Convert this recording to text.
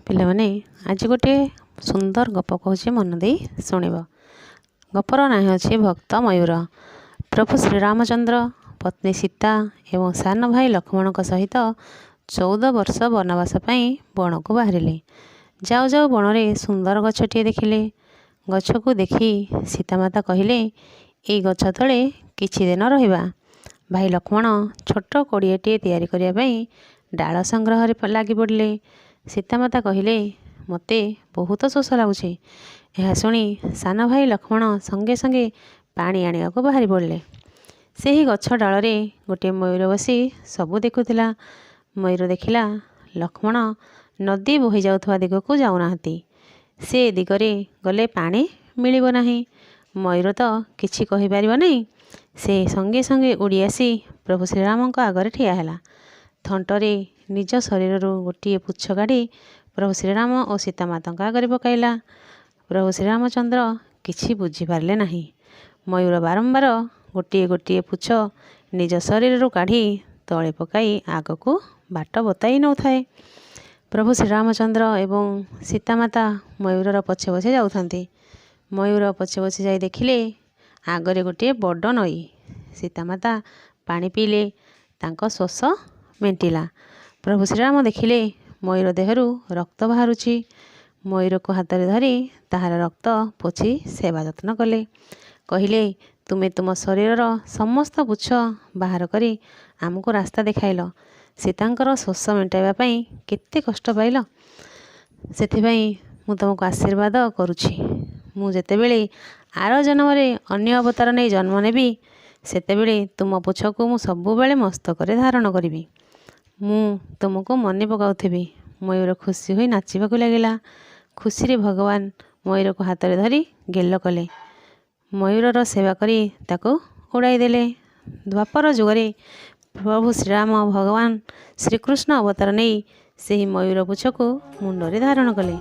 ପିଲାମାନେ ଆଜି ଗୋଟିଏ ସୁନ୍ଦର ଗପ କହୁଛି, ମନ ଦେଇ ଶୁଣିବ। ଗପର ନାଁ ହେଉଛି ଭକ୍ତ ମୟୂର। ପ୍ରଭୁ ଶ୍ରୀରାମଚନ୍ଦ୍ର ପତ୍ନୀ ସୀତା ଏବଂ ସାନ ଭାଇ ଲକ୍ଷ୍ମଣଙ୍କ ସହିତ 14 ବର୍ଷ ବନବାସ ପାଇଁ ବଣକୁ ବାହାରିଲେ। ଯାଉ ଯାଉ ବଣରେ ସୁନ୍ଦର ଗଛଟିଏ ଦେଖିଲେ। ଗଛକୁ ଦେଖି ସୀତାମାତା କହିଲେ, ଏଇ ଗଛ ତଳେ କିଛି ଦିନ ରହିବା। ଭାଇ ଲକ୍ଷ୍ମଣ ଛୋଟ କୋଡ଼ିଏଟିଏ ତିଆରି କରିବା ପାଇଁ ଡାଳ ସଂଗ୍ରହରେ ଲାଗି ପଡ଼ିଲେ। ସୀତାମାତା କହିଲେ, ମୋତେ ବହୁତ ଶୋଷ ଲାଗୁଛି। ଏହା ଶୁଣି ସାନ ଭାଇ ଲକ୍ଷ୍ମଣ ସଙ୍ଗେ ସଙ୍ଗେ ପାଣି ଆଣିବାକୁ ବାହାରି ପଡ଼ିଲେ। ସେହି ଗଛ ଡାଳରେ ଗୋଟିଏ ମୟୂର ବସି ସବୁ ଦେଖୁଥିଲା। ମୟୂର ଦେଖିଲା ଲକ୍ଷ୍ମଣ ନଦୀ ବୋହି ଯାଉଥିବା ଦିଗକୁ ଯାଉନାହାନ୍ତି। ସେ ଦିଗରେ ଗଲେ ପାଣି ମିଳିବ ନାହିଁ। ମୟୂର ତ କିଛି କହିପାରିବ ନାହିଁ। ସେ ସଙ୍ଗେ ସଙ୍ଗେ ଉଡ଼ି ଆସି ପ୍ରଭୁ ଶ୍ରୀରାମଙ୍କ ଆଗରେ ଠିଆ ହେଲା। ଥଣ୍ଟରେ ନିଜ ଶରୀରରୁ ଗୋଟିଏ ପୁଚ୍ଛ କାଢ଼ି ପ୍ରଭୁ ଶ୍ରୀରାମ ଓ ସୀତାମାତାଙ୍କ ଆଗରେ ପକାଇଲା। ପ୍ରଭୁ ଶ୍ରୀରାମଚନ୍ଦ୍ର କିଛି ବୁଝିପାରିଲେ ନାହିଁ। ମୟୂର ବାରମ୍ବାର ଗୋଟିଏ ଗୋଟିଏ ପୁଚ୍ଛ ନିଜ ଶରୀରରୁ କାଢ଼ି ତଳେ ପକାଇ ଆଗକୁ ବାଟ ବତାଇ ନେଉଥାଏ। ପ୍ରଭୁ ଶ୍ରୀରାମଚନ୍ଦ୍ର ଏବଂ ସୀତାମାତା ମୟୂରର ପଛେ ପଛେ ଯାଉଥାନ୍ତି। ମୟୂର ପଛେ ପଛେ ଯାଇ ଦେଖିଲେ ଆଗରେ ଗୋଟିଏ ବଡ଼ ନଈ। ସୀତାମାତା ପାଣି ପିଇଲେ, ତାଙ୍କ ଶୋଷ ମେଣ୍ଟିଲା। ପ୍ରଭୁ ଶ୍ରୀରାମ ଦେଖିଲେ ମୟୂର ଦେହରୁ ରକ୍ତ ବାହାରୁଛି। ମୟୂରକୁ ହାତରେ ଧରି ତାହାର ରକ୍ତ ପୋଛି ସେବା ଯତ୍ନ କଲେ। କହିଲେ, ତୁମେ ତୁମ ଶରୀରର ସମସ୍ତ ପୁଚ୍ଛ ବାହାର କରି ଆମକୁ ରାସ୍ତା ଦେଖାଇଲ। ସୀତାଙ୍କର ଶୋଷ ମେଣ୍ଟାଇବା ପାଇଁ କେତେ କଷ୍ଟ ପାଇଲ। ସେଥିପାଇଁ ମୁଁ ତୁମକୁ ଆଶୀର୍ବାଦ କରୁଛି। ମୁଁ ଯେତେବେଳେ ଆର ଜନ୍ମରେ ଅନ୍ୟ ଅବତାର ନେଇ ଜନ୍ମ ନେବି, ସେତେବେଳେ ତୁମ ପୁଚ୍ଛକୁ ମୁଁ ସବୁବେଳେ ମସ୍ତକରେ ଧାରଣ କରିବି। ମୁଁ ତୁମକୁ ମନେ ପକାଉଥିବି। ମୟୂର ଖୁସି ହୋଇ ନାଚିବାକୁ ଲାଗିଲା। ଖୁସିରେ ଭଗବାନ ମୟୂରକୁ ହାତରେ ଧରି ଗେଲ କଲେ। ମୟୂରର ସେବା କରି ତାକୁ ଉଡ଼ାଇ ଦେଲେ। ଦ୍ୱାପର ଯୁଗରେ ପ୍ରଭୁ ଶ୍ରୀରାମ ଭଗବାନ ଶ୍ରୀକୃଷ୍ଣ ଅବତାର ନେଇ ସେହି ମୟୂର ପୁଚ୍ଛକୁ ମୁଣ୍ଡରେ ଧାରଣ କଲେ।